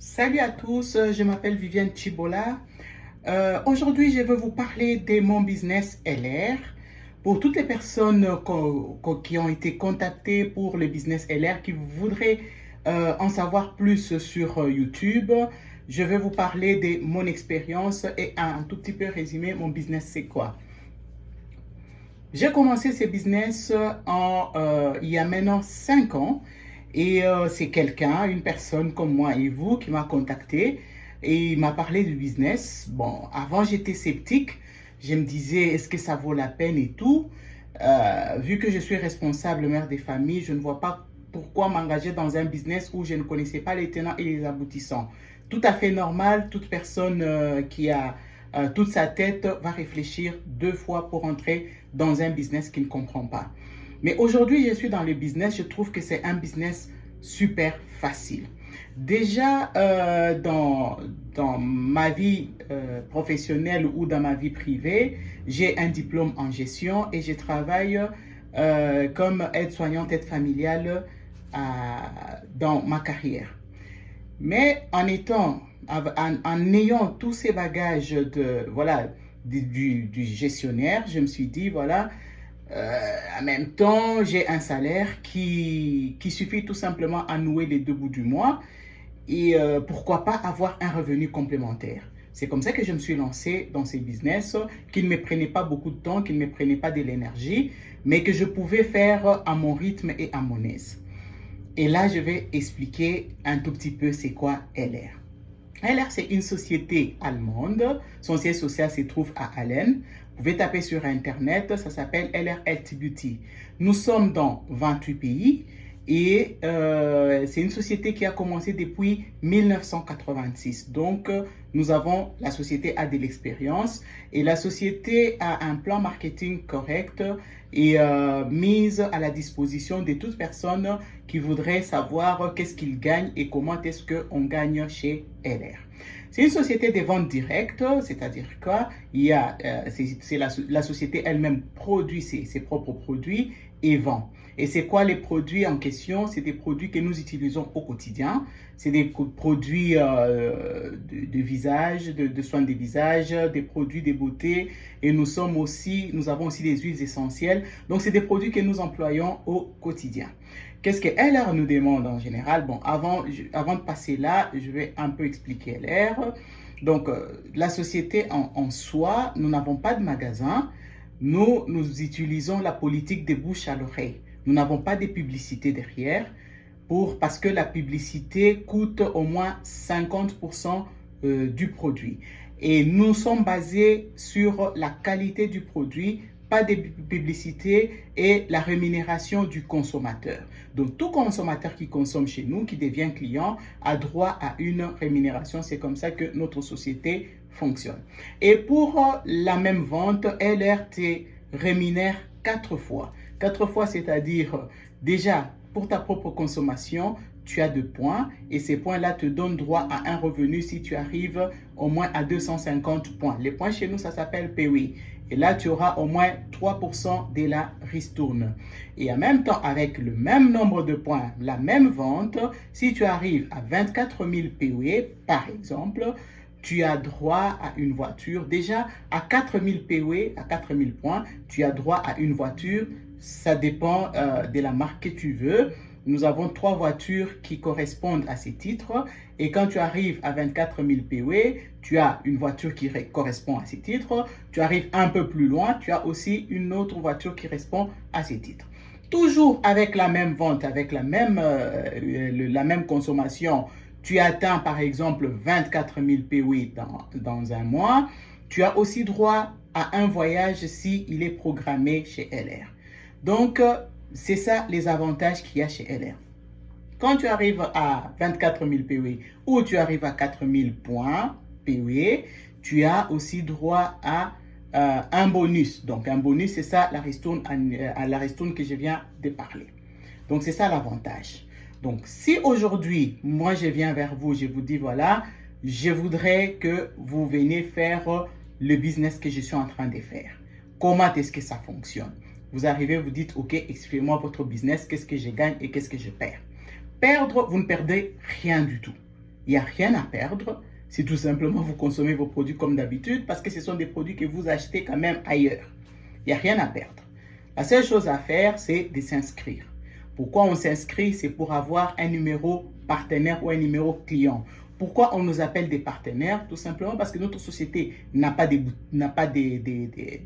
Salut à tous, je m'appelle Viviane Chibola. Aujourd'hui, je vais vous parler de mon business LR. Pour toutes les personnes qui ont été contactées pour le business LR, qui voudraient en savoir plus sur YouTube, je vais vous parler de mon expérience et un tout petit peu résumer mon business c'est quoi. J'ai commencé ce business il y a maintenant 5 ans. Et c'est une personne comme moi et vous, qui m'a contacté et il m'a parlé du business. Bon, avant j'étais sceptique. Je me disais, est-ce que ça vaut la peine et tout. Vu que je suis responsable mère des familles, je ne vois pas pourquoi m'engager dans un business où je ne connaissais pas les tenants et les aboutissants. Tout à fait normal, toute personne qui a toute sa tête va réfléchir 2 fois pour entrer dans un business qu'il ne comprend pas. Mais aujourd'hui, je suis dans le business, je trouve que c'est un business super facile. Déjà, dans ma vie professionnelle ou dans ma vie privée, j'ai un diplôme en gestion et je travaille comme aide-soignante, aide familiale dans ma carrière. Mais en ayant tous ces bagages du gestionnaire, je me suis dit, voilà, en même temps, j'ai un salaire qui suffit tout simplement à nouer les 2 bouts du mois et pourquoi pas avoir un revenu complémentaire. C'est comme ça que je me suis lancé dans ces business qui ne me prenaient pas beaucoup de temps, qui ne me prenaient pas de l'énergie, mais que je pouvais faire à mon rythme et à mon aise. Et là, je vais expliquer un tout petit peu c'est quoi LR. LR, c'est une société allemande. Son siège social se trouve à Allen. Vous pouvez taper sur Internet, ça s'appelle LR Health Beauty. Nous sommes dans 28 pays et c'est une société qui a commencé depuis 1986. Donc, la société a de l'expérience et la société a un plan marketing correct et mise à la disposition de toute personne qui voudrait savoir qu'est-ce qu'il gagne et comment est-ce qu'on gagne chez LR. C'est une société de vente directe, c'est-à-dire que la société elle-même produit ses propres produits et vend. Et c'est quoi les produits en question? C'est des produits que nous utilisons au quotidien. C'est des produits de visage, de soins de visage, des produits de beauté. Et nous avons aussi des huiles essentielles. Donc, c'est des produits que nous employons au quotidien. Qu'est-ce que LR nous demande en général? Bon, avant de passer là, je vais un peu expliquer LR. Donc, la société en soi, nous n'avons pas de magasin. Nous utilisons la politique de bouche à l'oreille. Nous n'avons pas de publicité derrière parce que la publicité coûte au moins 50% du produit. Et nous sommes basés sur la qualité du produit, pas de publicité et la rémunération du consommateur. Donc, tout consommateur qui consomme chez nous, qui devient client, a droit à une rémunération. C'est comme ça que notre société fonctionne. Et pour la même vente, LR te rémunère 4 fois. 4 fois, c'est-à-dire déjà pour ta propre consommation, tu as 2 points et ces points-là te donnent droit à un revenu si tu arrives au moins à 250 points. Les points chez nous, ça s'appelle PWI. Et là, tu auras au moins 3% de la ristourne. Et en même temps, avec le même nombre de points, la même vente, si tu arrives à 24 000 PWI, par exemple, tu as droit à une voiture. Déjà, à 4 000 PWI, à 4 000 points, tu as droit à une voiture. Ça dépend de la marque que tu veux. Nous avons 3 voitures qui correspondent à ces titres. Et quand tu arrives à 24 000 PW, tu as une voiture qui correspond à ces titres. Tu arrives un peu plus loin, tu as aussi une autre voiture qui correspond à ces titres. Toujours avec la même vente, avec la même consommation, tu atteins par exemple 24 000 PW dans un mois. Tu as aussi droit à un voyage s'il est programmé chez LR. Donc, c'est ça les avantages qu'il y a chez LR. Quand tu arrives à 24 000 PW ou tu arrives à 4 000 points PW, tu as aussi droit à un bonus. Donc, un bonus, c'est ça la ristourne que je viens de parler. Donc, c'est ça l'avantage. Donc, si aujourd'hui, moi, je viens vers vous, je vous dis, voilà, je voudrais que vous veniez faire le business que je suis en train de faire. Comment est-ce que ça fonctionne? Vous arrivez, vous dites, OK, expliquez-moi votre business, qu'est-ce que je gagne et qu'est-ce que je perds. Perdre, vous ne perdez rien du tout. il n'y a rien à perdre si tout simplement vous consommez vos produits comme d'habitude parce que ce sont des produits que vous achetez quand même ailleurs. Il n'y a rien à perdre. La seule chose à faire, c'est de s'inscrire. Pourquoi on s'inscrit? C'est pour avoir un numéro partenaire ou un numéro client. Pourquoi on nous appelle des partenaires? Tout simplement parce que notre société n'a pas des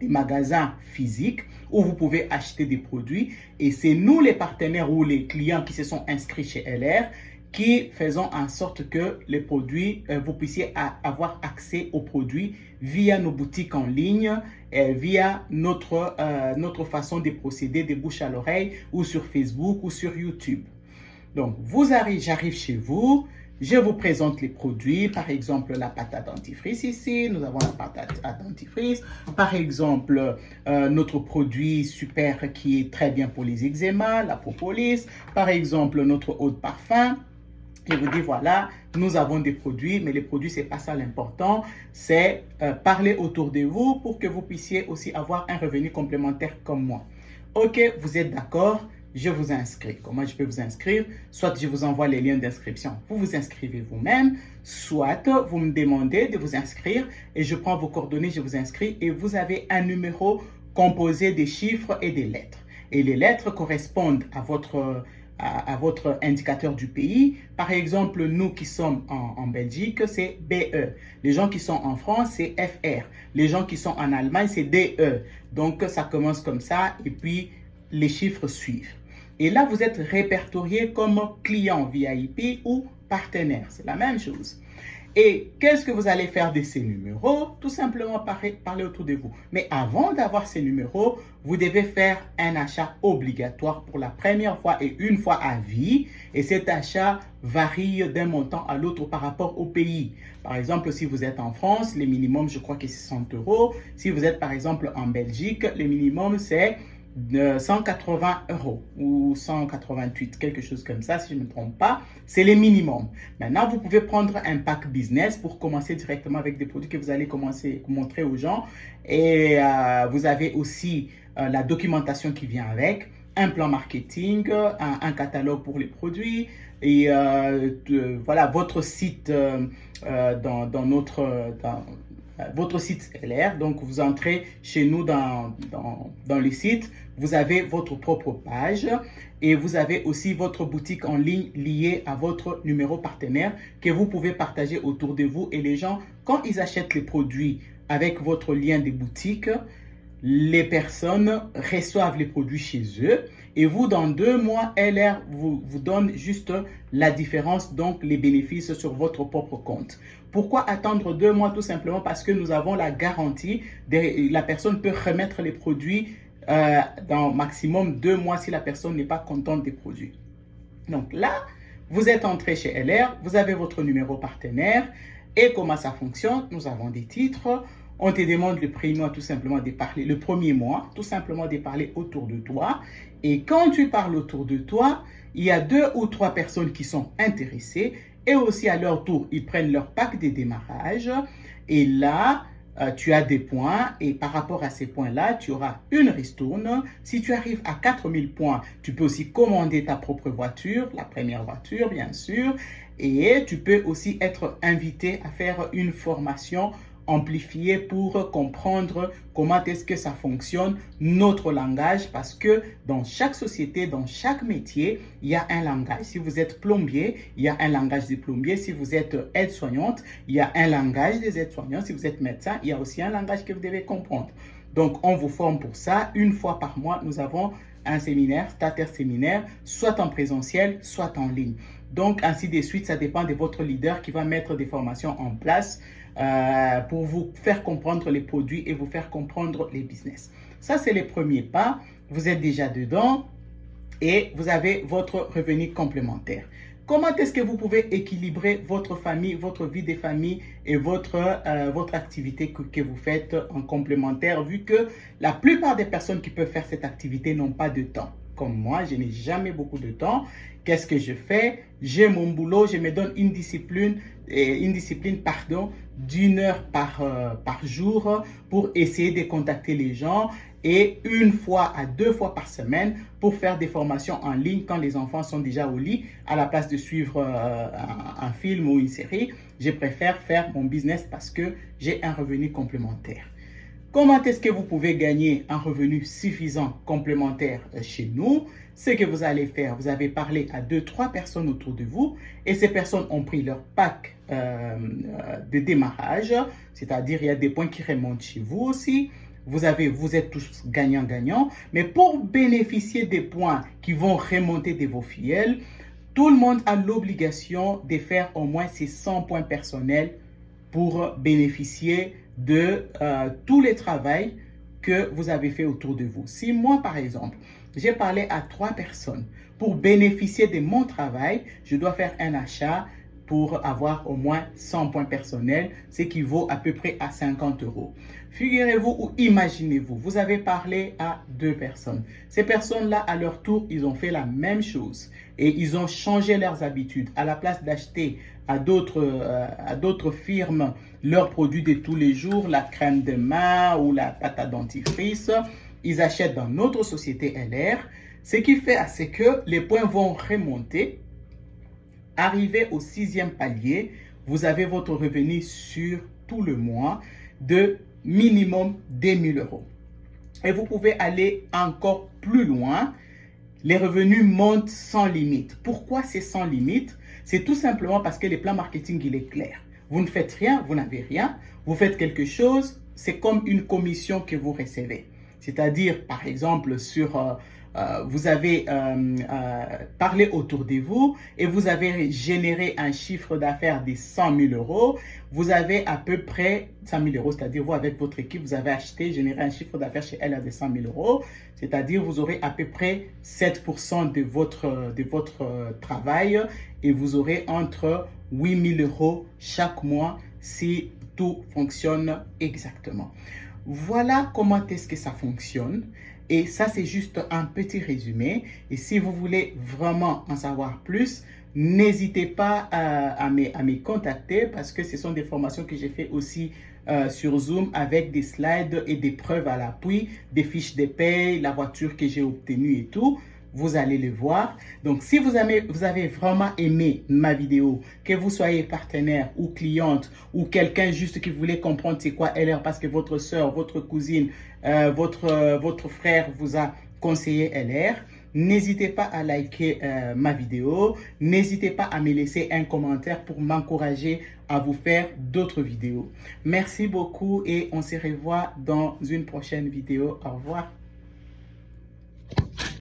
magasins physiques où vous pouvez acheter des produits. Et c'est nous les partenaires ou les clients qui se sont inscrits chez LR qui faisons en sorte que les produits, vous puissiez avoir accès aux produits via nos boutiques en ligne, via notre façon de procéder de bouche à l'oreille ou sur Facebook ou sur YouTube. Donc, j'arrive chez vous, je vous présente les produits, par exemple la pâte à dentifrice ici, nous avons la pâte à dentifrice, par exemple notre produit super qui est très bien pour les eczémas, la propolis, par exemple notre eau de parfum. Je vous dis, voilà, nous avons des produits, mais les produits, ce n'est pas ça l'important. C'est parler autour de vous pour que vous puissiez aussi avoir un revenu complémentaire comme moi. OK, vous êtes d'accord? Je vous inscris. Comment je peux vous inscrire? Soit je vous envoie les liens d'inscription. Vous vous inscrivez vous-même, soit vous me demandez de vous inscrire et je prends vos coordonnées, je vous inscris et vous avez un numéro composé des chiffres et des lettres. Et les lettres correspondent à votre indicateur du pays. Par exemple, nous qui sommes en Belgique, c'est BE. Les gens qui sont en France, c'est FR. Les gens qui sont en Allemagne, c'est DE. Donc, ça commence comme ça et puis les chiffres suivent. Et là, vous êtes répertorié comme client VIP ou partenaire. C'est la même chose. Et qu'est-ce que vous allez faire de ces numéros? Tout simplement parler autour de vous. Mais avant d'avoir ces numéros, vous devez faire un achat obligatoire pour la première fois et une fois à vie. Et cet achat varie d'un montant à l'autre par rapport au pays. Par exemple, si vous êtes en France, le minimum, je crois que c'est 100 €. Si vous êtes par exemple en Belgique, le minimum, c'est de 180 € ou 188, quelque chose comme ça, si je ne me trompe pas, c'est les minimums. Maintenant, vous pouvez prendre un pack business pour commencer directement avec des produits que vous allez commencer à montrer aux gens. Et vous avez aussi la documentation qui vient avec, un plan marketing, un catalogue pour les produits et voilà, votre site votre site LR. Donc, vous entrez chez nous dans le site. Vous avez votre propre page et vous avez aussi votre boutique en ligne liée à votre numéro partenaire que vous pouvez partager autour de vous. Et les gens, quand ils achètent les produits avec votre lien de boutique, les personnes reçoivent les produits chez eux et vous, dans 2 mois, LR vous donne juste la différence, donc les bénéfices sur votre propre compte. Pourquoi attendre 2 mois? Tout simplement parce que nous avons la garantie, la personne peut remettre les produits dans maximum 2 mois si la personne n'est pas contente des produits. Donc là, vous êtes entré chez LR, vous avez votre numéro partenaire et comment ça fonctionne? Nous avons des titres. On te demande le premier mois tout simplement de parler, le premier mois, tout simplement de parler autour de toi. Et quand tu parles autour de toi, il y a 2 ou 3 personnes qui sont intéressées et aussi à leur tour, ils prennent leur pack de démarrage. Et là, tu as des points et par rapport à ces points-là, tu auras une ristourne. Si tu arrives à 4000 points, tu peux aussi commander ta propre voiture, la première voiture bien sûr. Et tu peux aussi être invité à faire une formation amplifier pour comprendre comment est-ce que ça fonctionne, notre langage, parce que dans chaque société, dans chaque métier, il y a un langage. Si vous êtes plombier, il y a un langage des plombiers. Si vous êtes aide-soignante, il y a un langage des aides-soignants. Si vous êtes médecin, il y a aussi un langage que vous devez comprendre. Donc, on vous forme pour ça. Une fois par mois, nous avons un séminaire, starter séminaire, soit en présentiel, soit en ligne. Donc, ainsi de suite, ça dépend de votre leader qui va mettre des formations en place pour vous faire comprendre les produits et vous faire comprendre les business. Ça, c'est les premiers pas. Vous êtes déjà dedans et vous avez votre revenu complémentaire. Comment est-ce que vous pouvez équilibrer votre famille, votre vie de famille et votre activité que vous faites en complémentaire, vu que la plupart des personnes qui peuvent faire cette activité n'ont pas de temps. comme moi, je n'ai jamais beaucoup de temps. Qu'est-ce que je fais? J'ai mon boulot, je me donne une discipline d'une heure par jour pour essayer de contacter les gens et 1 fois à 2 fois par semaine pour faire des formations en ligne quand les enfants sont déjà au lit. À la place de suivre un film ou une série, je préfère faire mon business parce que j'ai un revenu complémentaire. Comment est-ce que vous pouvez gagner un revenu suffisant complémentaire chez nous? Ce que vous allez faire, vous avez parlé à 2-3 personnes autour de vous et ces personnes ont pris leur pack de démarrage, c'est-à-dire il y a des points qui remontent chez vous aussi. Vous êtes tous gagnants-gagnants, mais pour bénéficier des points qui vont remonter de vos filiales, tout le monde a l'obligation de faire au moins ces 100 points personnels pour bénéficier de tous les travaux que vous avez fait autour de vous. Si moi, par exemple, j'ai parlé à 3 personnes pour bénéficier de mon travail, je dois faire un achat pour avoir au moins 100 points personnels, ce qui vaut à peu près à 50 €. Figurez-vous ou imaginez-vous, vous avez parlé à 2 personnes. Ces personnes-là, à leur tour, ils ont fait la même chose et ils ont changé leurs habitudes. À la place d'acheter à d'autres firmes leurs produits de tous les jours, la crème de main ou la pâte à dentifrice, ils achètent dans notre société LR. Ce qui fait, c'est que les points vont remonter. Arrivé au 6e palier, vous avez votre revenu sur tout le mois de minimum 2 000 €. Et vous pouvez aller encore plus loin. Les revenus montent sans limite. Pourquoi c'est sans limite? C'est tout simplement parce que le plan marketing, il est clair. Vous ne faites rien, vous n'avez rien. Vous faites quelque chose, c'est comme une commission que vous recevez. C'est-à-dire, par exemple, vous avez parlé autour de vous et vous avez généré un chiffre d'affaires de 100 000 €. Vous avez à peu près 100 000 €, c'est-à-dire vous avec votre équipe, vous avez généré un chiffre d'affaires chez elle de 100 000 €. C'est-à-dire vous aurez à peu près 7% de votre travail et vous aurez entre 8 000 € chaque mois si tout fonctionne exactement. Voilà comment est-ce que ça fonctionne. Et ça, c'est juste un petit résumé. Et si vous voulez vraiment en savoir plus, n'hésitez pas à me contacter parce que ce sont des formations que j'ai fait aussi sur Zoom avec des slides et des preuves à l'appui, des fiches de paye, la voiture que j'ai obtenue et tout. Vous allez le voir. Donc, si vous avez vraiment aimé ma vidéo, que vous soyez partenaire ou cliente ou quelqu'un juste qui voulait comprendre c'est quoi LR parce que votre soeur, votre cousine, votre frère vous a conseillé LR, n'hésitez pas à liker ma vidéo. N'hésitez pas à me laisser un commentaire pour m'encourager à vous faire d'autres vidéos. Merci beaucoup et on se revoit dans une prochaine vidéo. Au revoir.